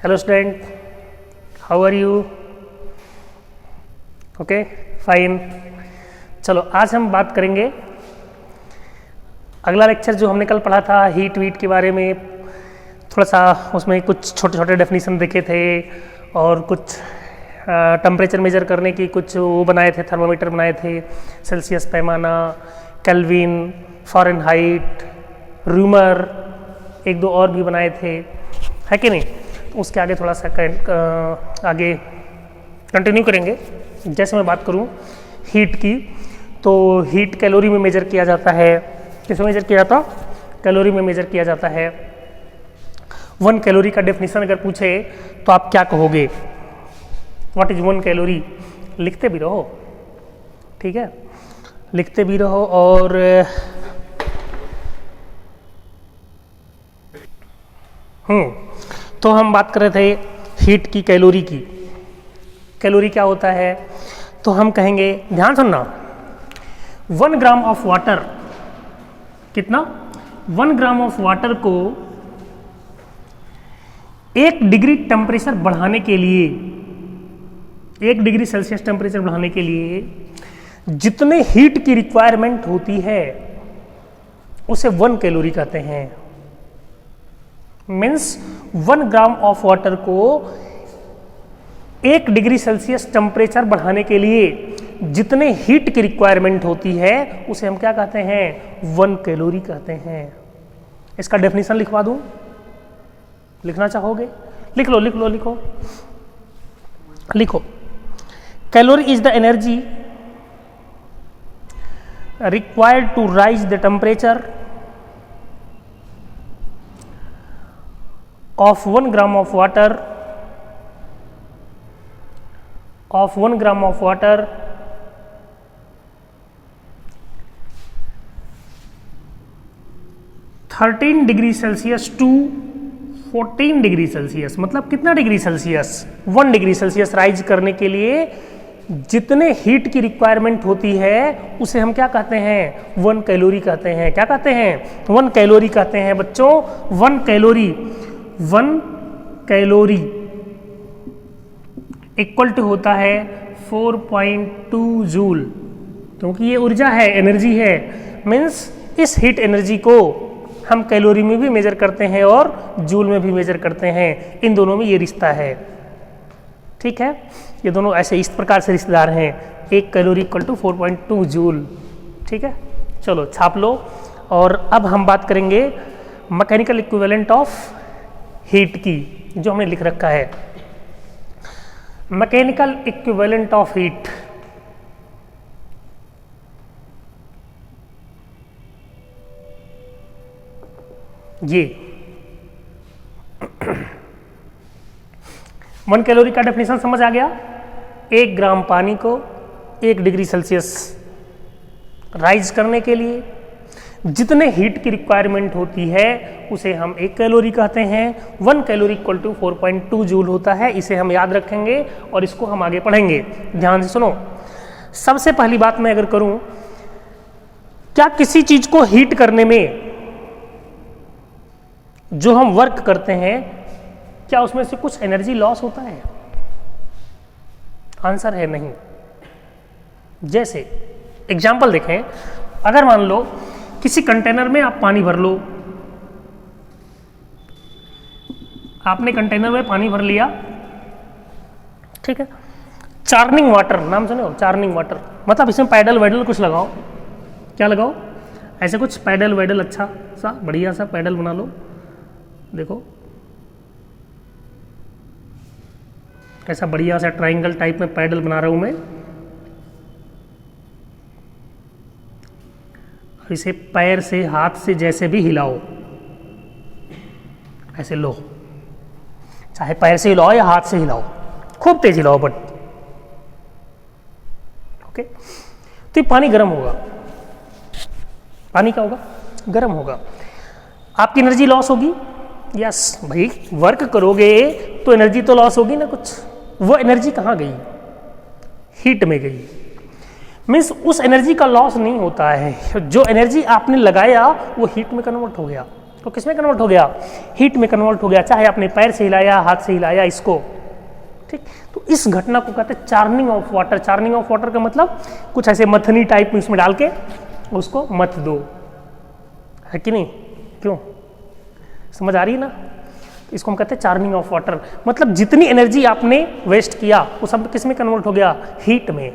Hello student, how are you? Okay, fine. चलो आज हम बात करेंगे, अगला लेक्चर जो हमने कल पढ़ा था हीट वीट के बारे में, थोड़ा सा उसमें कुछ छोटे छोटे डेफिनेशन देखे थे और कुछ टेम्परेचर मेजर करने की कुछ वो बनाए थे, थर्मामीटर बनाए थे, सेल्सियस पैमाना, केल्विन, फ़ारेनहाइट, रूमर, एक दो और भी बनाए थे, है कि नहीं? तो उसके आगे थोड़ा सा आगे कंटिन्यू करेंगे। जैसे मैं बात करूं हीट की, तो हीट कैलोरी में मेजर किया जाता है। किसमें मेजर किया जाता? कैलोरी में मेजर किया जाता है। 1 कैलोरी का डेफिनेशन अगर पूछे तो आप क्या कहोगे? What is 1 calorie? लिखते भी रहो, ठीक है, लिखते भी रहो। और तो हम बात कर रहे थे हीट की, कैलोरी की। कैलोरी क्या होता है? तो हम कहेंगे, ध्यान सुनना, 1 ग्राम ऑफ वाटर, कितना? 1 ग्राम ऑफ वाटर को 1 डिग्री टेम्परेचर बढ़ाने के लिए, 1 डिग्री सेल्सियस टेम्परेचर बढ़ाने के लिए जितने हीट की रिक्वायरमेंट होती है उसे 1 कैलोरी कहते हैं। मीन्स 1 ग्राम ऑफ वाटर को 1 डिग्री सेल्सियस टेम्परेचर बढ़ाने के लिए जितने हीट की रिक्वायरमेंट होती है उसे हम क्या कहते हैं? 1 कैलोरी कहते हैं। इसका डेफिनेशन लिखवा दूं? लिखना चाहोगे? लिख लो, लिख लो, लिखो, लिखो। Calorie is the energy required to rise the temperature of 1 gram of water, of 1 gram of water 13 degree Celsius to 14 degree Celsius. मतलब कितना degree Celsius? 1 degree Celsius rise करने के लिए जितने हीट की रिक्वायरमेंट होती है उसे हम क्या कहते हैं? 1 कैलोरी कहते हैं। क्या कहते हैं? 1 कैलोरी कहते हैं बच्चों। 1 कैलोरी, 1 कैलोरी इक्वल टू होता है 4.2 जूल, क्योंकि ये ऊर्जा है, एनर्जी है। मीन्स इस हीट एनर्जी को हम कैलोरी में भी मेजर करते हैं और जूल में भी मेजर करते हैं। इन दोनों में ये रिश्ता है, ठीक है? ये दोनों ऐसे इस प्रकार से रिश्तेदार हैं। 1 कैलोरी इक्वल टू 4.2 जूल, ठीक है? चलो छाप लो। और अब हम बात करेंगे मैकेनिकल इक्विवेलेंट ऑफ हीट की, जो हमने लिख रखा है। मैकेनिकल इक्विवेलेंट ऑफ हीट, ये 1 कैलोरी का डेफिनेशन समझ आ गया? 1 ग्राम पानी को 1 डिग्री सेल्सियस राइज करने के लिए जितने हीट की रिक्वायरमेंट होती है उसे हम 1 कैलोरी कहते हैं। 1 कैलोरी इक्वल टू 4.2 जूल होता है। इसे हम याद रखेंगे और इसको हम आगे पढ़ेंगे। ध्यान से सुनो। सबसे पहली बात मैं अगर करूं, क्या किसी चीज को हीट करने में जो हम वर्क करते हैं, क्या उसमें से कुछ एनर्जी लॉस होता है? आंसर है नहीं। जैसे एग्जाम्पल देखें, अगर मान लो किसी कंटेनर में आप पानी भर लो, आपने कंटेनर में पानी भर लिया, ठीक है? चार्निंग वाटर, नाम सुने हो? चार्निंग वाटर मतलब इसमें पैडल वैडल कुछ लगाओ। क्या लगाओ? ऐसे कुछ पैडल वैडल, अच्छा सा बढ़िया सा पैडल बना लो। देखो ऐसा बढ़िया सा ट्रायंगल टाइप में पैडल बना रहा हूं मैं। इसे पैर से, हाथ से जैसे भी हिलाओ, ऐसे लो, चाहे पैर से हिलाओ या हाथ से हिलाओ, खूब तेज हिलाओ बट ओके। तो ये पानी गर्म होगा। पानी क्या होगा? गर्म होगा। आपकी एनर्जी लॉस होगी। यस भाई, वर्क करोगे तो एनर्जी तो लॉस होगी ना कुछ। वो एनर्जी कहाँ गई? हीट में गई। मीन्स उस एनर्जी का लॉस नहीं होता है। जो एनर्जी आपने लगाया वो हीट में कन्वर्ट हो गया। तो किस में कन्वर्ट हो गया? हीट में कन्वर्ट हो गया, चाहे आपने पैर से हिलाया, हाथ से हिलाया इसको, ठीक। तो इस घटना को कहते हैं चार्निंग ऑफ वाटर। चार्निंग ऑफ वाटर का मतलब कुछ ऐसे मथनी टाइप में इसमें डाल के उसको मथ दो, है कि नहीं? क्यों, समझ आ रही है ना? इसको हम कहते हैं चार्निंग ऑफ वाटर। मतलब जितनी एनर्जी आपने वेस्ट किया वो सब किस में कन्वर्ट हो गया? हीट में।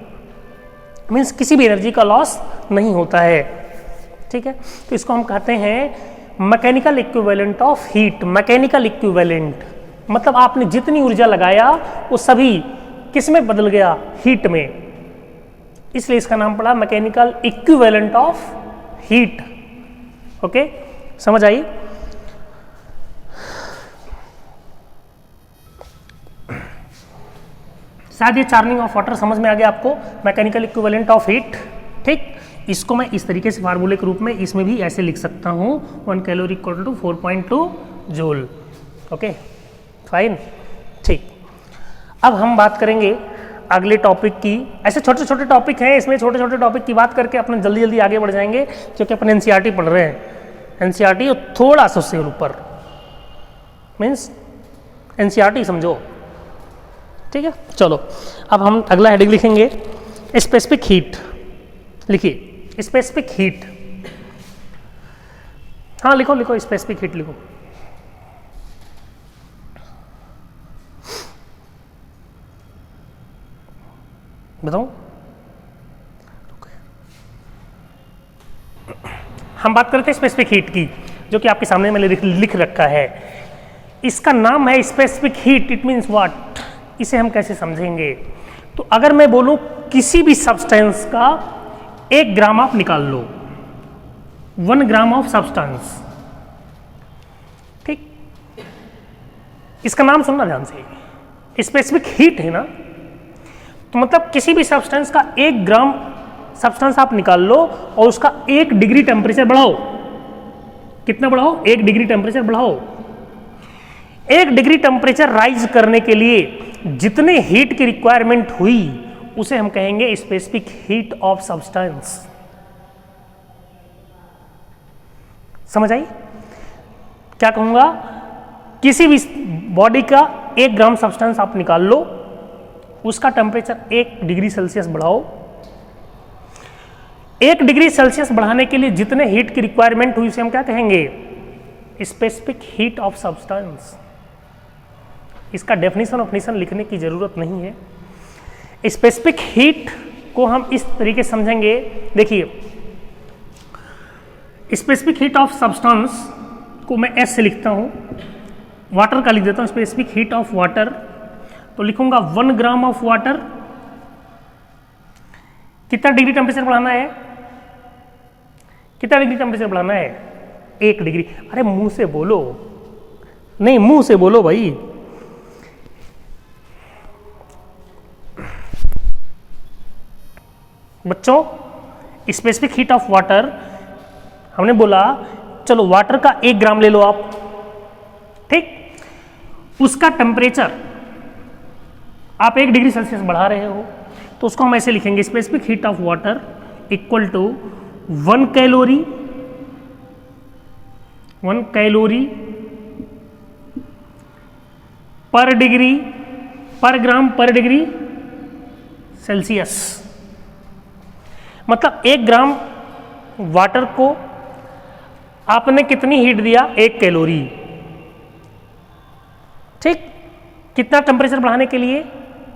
मीन्स किसी भी एनर्जी का लॉस नहीं होता है, ठीक है। तो इसको हम कहते हैं mechanical equivalent of heat. Mechanical equivalent मतलब आपने जितनी ऊर्जा लगाया वो सभी किस में बदल गया? हीट में। इसलिए इसका नाम पड़ा mechanical equivalent of heat. Okay, समझ आई? शायद ये चार्निंग ऑफ वाटर समझ में आ गया आपको, मैकेनिकल इक्विवेलेंट ऑफ हीट, ठीक। इसको मैं इस तरीके से फार्मूले के रूप में इसमें भी ऐसे लिख सकता हूँ, 1 calorie equal to 4.2 joule. Okay fine, ठीक। अब हम बात करेंगे अगले टॉपिक की। ऐसे छोटे छोटे टॉपिक हैं, इसमें छोटे छोटे टॉपिक की बात करके अपने जल्दी जल्दी आगे बढ़ जाएंगे, क्योंकि अपन एनसीईआरटी पढ़ रहे हैं। एनसीईआरटी थोड़ा सा उससे ऊपर, मीन्स एनसीईआरटी समझो, ठीक है। चलो अब हम अगला हेडिंग लिखेंगे, स्पेसिफिक हीट। लिखिए स्पेसिफिक हीट। हाँ लिखो लिखो, स्पेसिफिक हीट लिखो। बताओ, हम बात करते हैं स्पेसिफिक हीट की, जो कि आपके सामने मैंने लिख रखा है। इसका नाम है specific heat. It means what? इसे हम कैसे समझेंगे? तो अगर मैं बोलूं किसी भी सब्सटेंस का 1 ग्राम आप निकाल लो, 1 ग्राम ऑफ सब्सटेंस, ठीक। इसका नाम सुनना ध्यान से, स्पेसिफिक हीट है ना। तो मतलब किसी भी सब्सटेंस का 1 ग्राम सब्सटेंस आप निकाल लो और उसका 1 डिग्री टेम्परेचर बढ़ाओ। कितना बढ़ाओ? 1 डिग्री टेम्परेचर बढ़ाओ। 1 डिग्री टेम्परेचर राइज करने के लिए जितने हीट की रिक्वायरमेंट हुई उसे हम कहेंगे स्पेसिफिक हीट ऑफ सब्सटेंस। समझ आई? क्या कहूंगा? किसी भी बॉडी का 1 ग्राम सब्सटेंस आप निकाल लो, उसका टेम्परेचर 1 डिग्री सेल्सियस बढ़ाओ। 1 डिग्री सेल्सियस बढ़ाने के लिए जितने हीट की रिक्वायरमेंट हुई उसे हम क्या कहेंगे? Specific heat of substance. इसका डेफिनेशन लिखने की जरूरत नहीं है। स्पेसिफिक हीट को हम इस तरीके से समझेंगे। देखिए स्पेसिफिक हीट ऑफ सब्सटेंस को मैं एस से लिखता हूं, वाटर का लिख देता हूं। स्पेसिफिक हीट ऑफ वाटर तो लिखूंगा 1 ग्राम ऑफ वाटर। कितना डिग्री टेम्परेचर बढ़ाना है? कितना डिग्री टेम्परेचर बढ़ाना है? 1 डिग्री। अरे मुंह से बोलो, नहीं मुंह से बोलो भाई। बच्चों स्पेसिफिक हीट ऑफ वाटर हमने बोला, चलो वाटर का 1 ग्राम ले लो आप, ठीक। उसका टेम्परेचर आप 1 डिग्री सेल्सियस बढ़ा रहे हो, तो उसको हम ऐसे लिखेंगे, specific heat of water equal to 1 calorie पर डिग्री पर ग्राम पर डिग्री सेल्सियस। मतलब 1 ग्राम वाटर को आपने कितनी हीट दिया? 1 कैलोरी, ठीक। कितना टेम्परेचर बढ़ाने के लिए?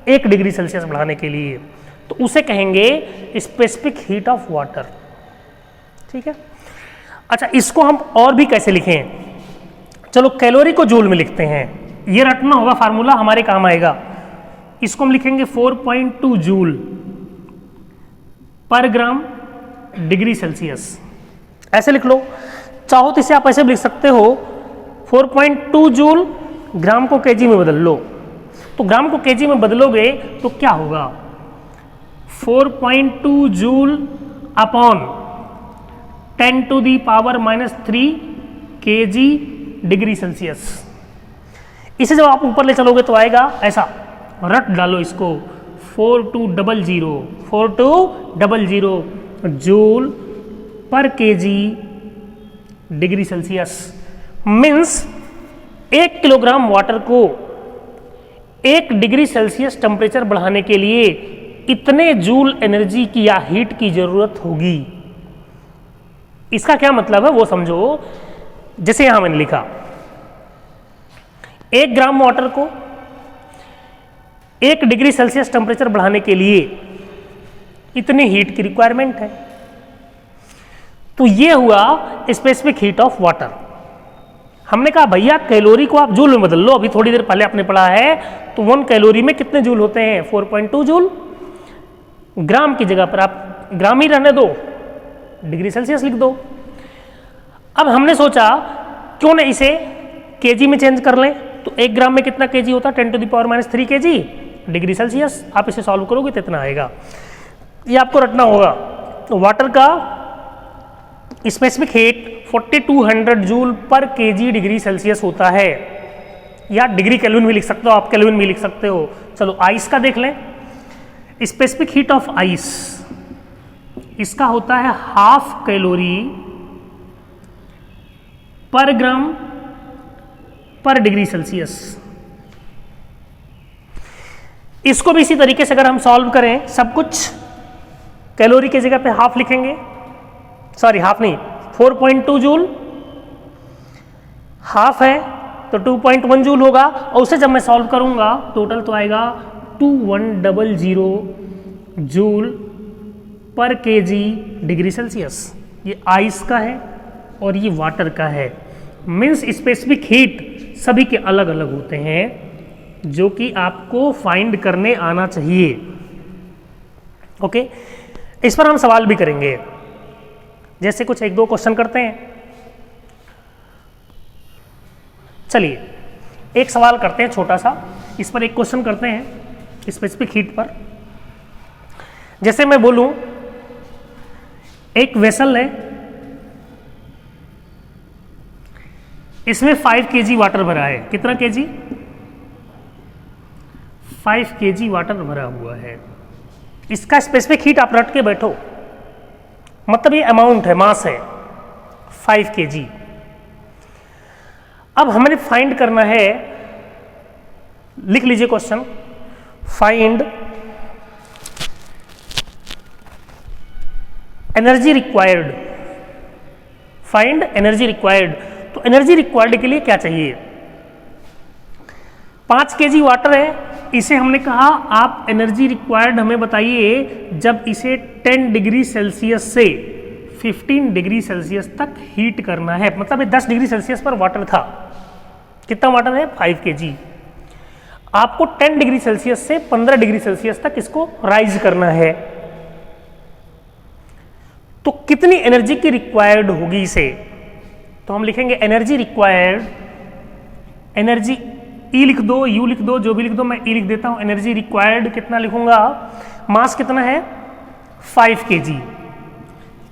1 डिग्री सेल्सियस बढ़ाने के लिए, तो उसे कहेंगे स्पेसिफिक हीट ऑफ वाटर, ठीक है। अच्छा, इसको हम और भी कैसे लिखें? चलो कैलोरी को जूल में लिखते हैं, ये रटना होगा, फार्मूला हमारे काम आएगा। इसको हम लिखेंगे 4.2 जूल पर ग्राम डिग्री सेल्सियस, ऐसे लिख लो। चाहो तो इसे आप ऐसे भी लिख सकते हो, 4.2 जूल ग्राम को केजी में बदल लो। तो ग्राम को केजी में बदलोगे तो क्या होगा? 4.2 joule upon 10 to the power -3 KG degree Celsius. इसे जब आप ऊपर ले चलोगे तो आएगा ऐसा, रट डालो इसको, 4200 जूल पर KG degree Celsius. Means 1 kilogram water को 1 डिग्री सेल्सियस टेम्परेचर बढ़ाने के लिए इतने जूल एनर्जी की या हीट की जरूरत होगी। इसका क्या मतलब है वो समझो। जैसे यहां मैंने लिखा 1 ग्राम वाटर को 1 डिग्री सेल्सियस टेम्परेचर बढ़ाने के लिए इतनी हीट की रिक्वायरमेंट है। तो ये हुआ स्पेसिफिक हीट ऑफ वाटर। हमने कहा भैया कैलोरी को आप जूल में बदल लो। अभी थोड़ी देर पहले आपने पढ़ा है तो 1 कैलोरी में कितने जूल होते हैं? 4.2 जूल। ग्राम की जगह पर आप ग्राम ही रहने दो, डिग्री सेल्सियस लिख दो। अब हमने सोचा क्यों ना इसे केजी में चेंज कर लें। तो 1 ग्राम में कितना केजी होता है? 10⁻³ केजी डिग्री सेल्सियस। आप इसे सॉल्व करोगे तो इतना आएगा। ये आपको रटना होगा। तो वाटर का स्पेसिफिक हीट 4200 जूल पर केजी डिग्री सेल्सियस होता है, या डिग्री केल्विन भी लिख सकते हो आप, केल्विन भी लिख सकते हो। चलो आइस का देख लें। स्पेसिफिक हीट ऑफ आइस, इसका होता है 1/2 कैलोरी पर ग्राम पर डिग्री सेल्सियस। इसको भी इसी तरीके से अगर हम सॉल्व करें, सब कुछ कैलोरी की जगह पे हाफ लिखेंगे, सॉरी हाफ नहीं, 4.2 जूल, हाफ है तो 2.1 जूल होगा। और उसे जब मैं सॉल्व करूंगा टोटल तो आएगा 2100 जूल पर केजी डिग्री सेल्सियस। ये आइस का है और ये वाटर का है। मीन्स स्पेसिफिक हीट सभी के अलग अलग होते हैं, जो कि आपको फाइंड करने आना चाहिए। ओके, इस पर हम सवाल भी करेंगे। जैसे कुछ 1-2 क्वेश्चन करते हैं। चलिए एक सवाल करते हैं छोटा सा, इस पर एक क्वेश्चन करते हैं स्पेसिफिक हीट पर। जैसे मैं बोलूं एक वेसल है, इसमें 5 केजी वाटर भरा है। कितना केजी? 5 केजी वाटर भरा हुआ है। इसका स्पेसिफिक हीट आप रट के बैठो, मतलब ये अमाउंट है, मास है 5 केजी। अब हमें फाइंड करना है, लिख लीजिए question, find energy required. Find energy required. तो एनर्जी रिक्वायर्ड के लिए क्या चाहिए? 5 केजी वाटर है, इसे हमने कहा आप एनर्जी रिक्वायर्ड हमें बताइए जब इसे 10 डिग्री सेल्सियस से 15 डिग्री सेल्सियस तक हीट करना है। मतलब ये 10 डिग्री सेल्सियस पर वाटर था। कितना वाटर है? 5 केजी। आपको 10 डिग्री सेल्सियस से 15 डिग्री सेल्सियस तक इसको राइज करना है। तो कितनी एनर्जी की रिक्वायर्ड होगी इसे? तो हम लिखेंगे एनर्जी रिक्वायर्ड, एनर्जी ई लिख दो, यू लिख दो, जो भी लिख दो, मैं ई लिख देता हूं। एनर्जी रिक्वायर्ड कितना लिखूंगा? मास कितना है? 5 केजी।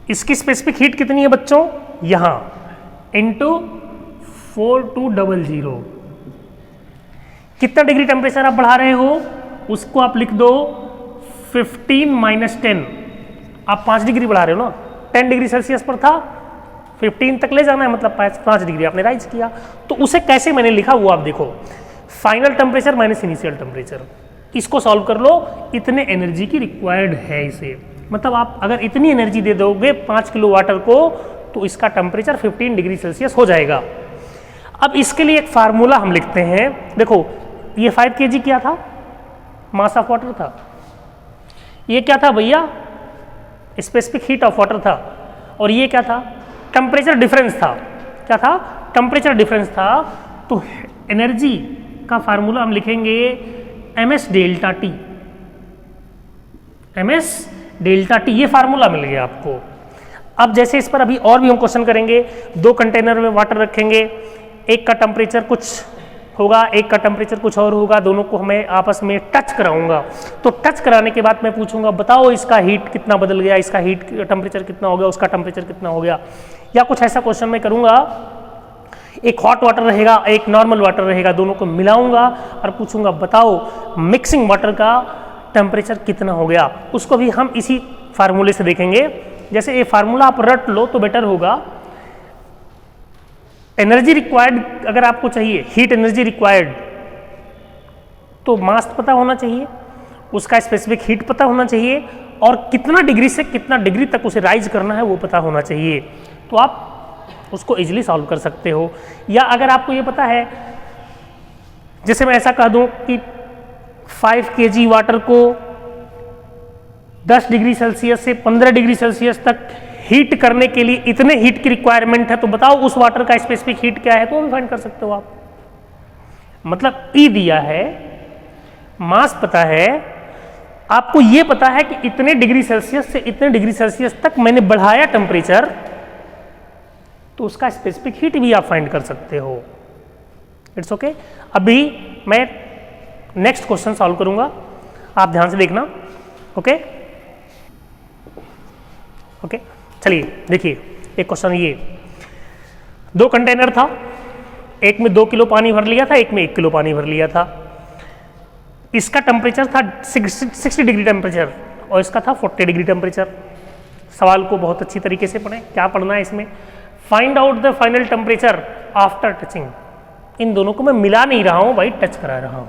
इसकी स्पेसिफिक हीट कितनी है बच्चों? यहां इंटू 4200। कितना डिग्री टेम्परेचर आप बढ़ा रहे हो उसको आप लिख दो 15 - 10। आप 5 डिग्री बढ़ा रहे हो ना, 10 डिग्री सेल्सियस पर था, 15 तक ले जाना है, मतलब 5 डिग्री आपने राइज किया। तो उसे कैसे मैंने लिखा वो आप देखो, final temperature minus initial temperature. इसको सॉल्व कर लो, इतने एनर्जी की रिक्वायर्ड है इसे। मतलब आप अगर इतनी एनर्जी दे दोगे 5 किलो वाटर को तो इसका टेम्परेचर 15 डिग्री सेल्सियस हो जाएगा। अब इसके लिए एक फार्मूला हम लिखते हैं। देखो ये 5 केजी क्या था? मास ऑफ वाटर था। ये क्या था भैया? स्पेसिफिक हीट ऑफ वाटर था। और ये क्या था? टेम्परेचर डिफरेंस था। क्या था? टेम्परेचर डिफरेंस था। तो एनर्जी का फार्मूला हम लिखेंगे ms delta T. ms delta T, ये फार्मूला मिल गया आपको। अब जैसे इस पर अभी और भी हम क्वेश्चन करेंगे, 2 कंटेनर में वाटर रखेंगे, एक का टेम्परेचर कुछ होगा, एक का टेम्परेचर कुछ और होगा, दोनों को हमें आपस में टच कराऊंगा। तो टच कराने के बाद मैं पूछूंगा बताओ इसका हीट कितना बदल गया, इसका हीट टेम्परेचर कितना हो गया, उसका टेम्परेचर कितना हो गया। या कुछ ऐसा क्वेश्चन मैं करूंगा, एक हॉट वाटर रहेगा, एक नॉर्मल वाटर रहेगा, दोनों को मिलाऊंगा और पूछूंगा बताओ मिक्सिंग वाटर का टेम्परेचर कितना हो गया। उसको भी हम इसी फार्मूले से देखेंगे। जैसे ये फार्मूला आप रट लो तो बेटर होगा। एनर्जी रिक्वायर्ड अगर आपको चाहिए, हीट एनर्जी रिक्वायर्ड, तो मास पता होना चाहिए, उसका स्पेसिफिक हीट पता होना चाहिए, और कितना डिग्री से कितना डिग्री तक उसे राइज करना है वो पता होना चाहिए। तो आप उसको इजीली सॉल्व कर सकते हो। या अगर आपको ये पता है, जैसे मैं ऐसा कह दूं कि 5 kg वाटर को 10 डिग्री सेल्सियस से 15 डिग्री सेल्सियस तक हीट करने के लिए इतने हीट की रिक्वायरमेंट है, तो बताओ उस वाटर का स्पेसिफिक हीट क्या है, तो भी फाइंड कर सकते हो आप। मतलब ई दिया है, मास पता है, आपको यह पता है कि इतने डिग्री सेल्सियस से इतने डिग्री सेल्सियस तक मैंने बढ़ाया टेम्परेचर, तो उसका स्पेसिफिक हीट भी आप फाइंड कर सकते हो। It's okay. अभी मैं नेक्स्ट क्वेश्चन सॉल्व करूंगा, आप ध्यान से देखना। ओके ओके, चलिए देखिए एक क्वेश्चन, ये 2 कंटेनर था, एक में 2 किलो पानी भर लिया था, एक में 1 किलो पानी भर लिया था। इसका टेम्परेचर था 60 डिग्री टेम्परेचर और इसका था 40 डिग्री टेम्परेचर। सवाल को बहुत अच्छी तरीके से पढ़ें। क्या पढ़ना है इसमें? Find out the final temperature after touching. इन दोनों को मैं मिला नहीं रहा हूं भाई, टच करा रहा हूं।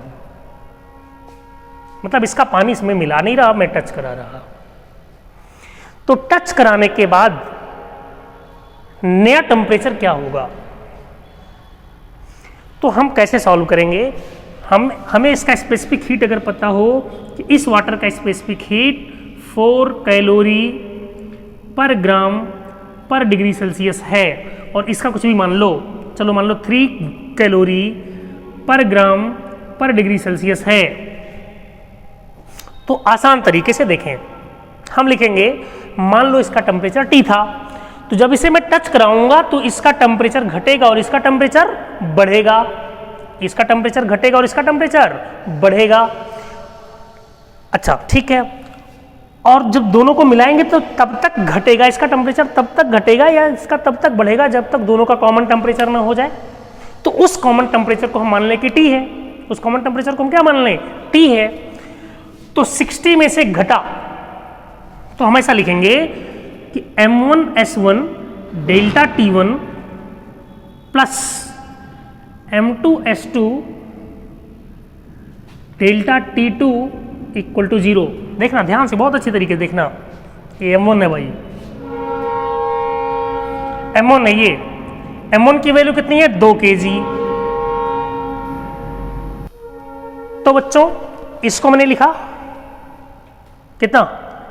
मतलब इसका पानी इसमें मिला नहीं रहा, मैं टच करा रहा। तो टच कराने के बाद नया टेम्परेचर क्या होगा, तो हम कैसे सॉल्व करेंगे? हमें इसका स्पेसिफिक हीट अगर पता हो कि इस वाटर का स्पेसिफिक हीट 4 कैलोरी पर ग्राम पर डिग्री सेल्सियस है, और इसका कुछ भी मान लो, चलो मान लो 3 कैलोरी पर ग्राम पर डिग्री सेल्सियस है, तो आसान तरीके से देखें, हम लिखेंगे मान लो इसका टेम्परेचर T था, तो जब इसे मैं टच कराऊंगा तो इसका टेम्परेचर घटेगा और इसका टेम्परेचर बढ़ेगा, इसका टेम्परेचर घटेगा और इसका टेम्परेचर बढ़ेगा। अच्छा ठीक है, और जब दोनों को मिलाएंगे तो तब तक घटेगा, इसका टेम्परेचर तब तक घटेगा या इसका तब तक बढ़ेगा जब तक दोनों का कॉमन टेम्परेचर ना हो जाए। तो उस कॉमन टेम्परेचर को हम मान लें कि T है, उस कॉमन टेम्परेचर को हम क्या मान लें? T है। तो 60 में से घटा, तो हम ऐसा लिखेंगे कि M1S1 delta T1 plus M2S2 delta T2 equal to 0। देखना ध्यान से, बहुत अच्छी तरीके से देखना, ये M1 है भाई, M1 है ये। M1 की वैल्यू कितनी है? 2 kg। तो बच्चों इसको मैंने लिखा कितना?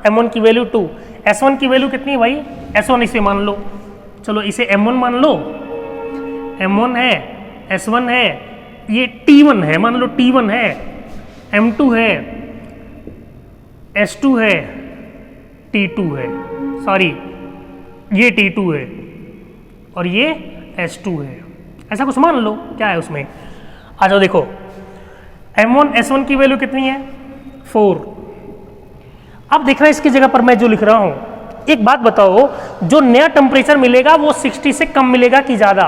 M1 की वैल्यू 2। S1 की वैल्यू कितनी है भाई? S1 इसे मान लो, चलो इसे M1 मान लो, M1 है, S1 है, ये T1 है, मान लो T1 है, M2 है, S2 है, T2 है, सॉरी ये T2 है और ये S2 है, ऐसा कुछ मान लो। क्या है उसमें? आ जाओ देखो, M1 S1 की वैल्यू कितनी है? 4। अब देखना इसकी जगह पर मैं जो लिख रहा हूं, एक बात बताओ, जो नया टेम्परेचर मिलेगा वो 60 से कम मिलेगा कि ज्यादा?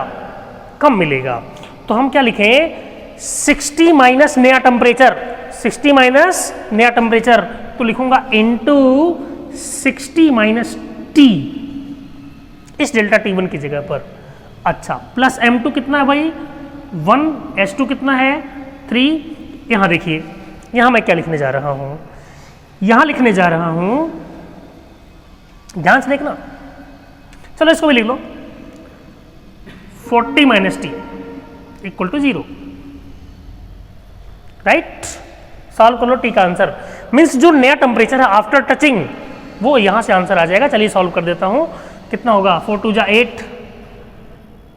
कम मिलेगा। तो हम क्या लिखें? 60 माइनस नया टेम्परेचर, 60 माइनस नया टेम्परेचर, तो लिखूंगा इनटू 60 माइनस T इस डेल्टा T1 की जगह पर। अच्छा, प्लस M2 कितना है भाई? 1, S2 कितना है? 3। यहां देखिए, यहां मैं क्या लिखने जा रहा हूं? यहां लिखने जा रहा हूं, ध्यान से देखना, चलो इसको भी लिख लो, 40 minus T equal to 0। Right, solve कर लो T का आंसर। मीन्स जो नया टेम्परेचर है आफ्टर टचिंग वो यहां से आंसर आ जाएगा। चलिए सॉल्व कर देता हूं, कितना होगा? 4 2 जा 8,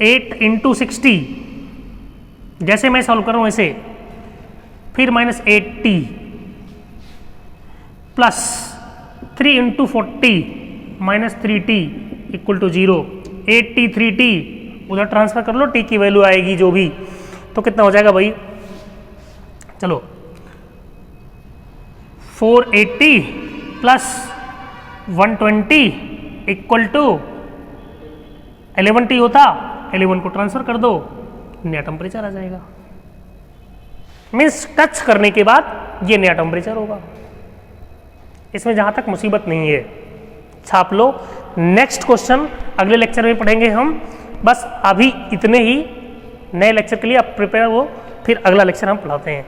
8 इंटू 60, जैसे मैं सॉल्व कर रहा हूं ऐसे, फिर minus 8T plus 3 into 40 minus 3T equal to 0। 8T 3T उधर ट्रांसफर कर लो, T की वैल्यू आएगी जो भी, तो कितना हो जाएगा भाई? चलो 480 प्लस 120 इक्वल टू 11T होता, 11 को ट्रांसफर कर दो, नया टेम्परेचर आ जाएगा। मीन्स टच करने के बाद ये नया टेम्परेचर होगा। इसमें जहां तक मुसीबत नहीं है, छाप लो। नेक्स्ट क्वेश्चन अगले लेक्चर में पढ़ेंगे हम। बस अभी इतने ही। नए लेक्चर के लिए आप प्रिपेयर हो, फिर अगला लेक्चर हम पढ़ाते हैं।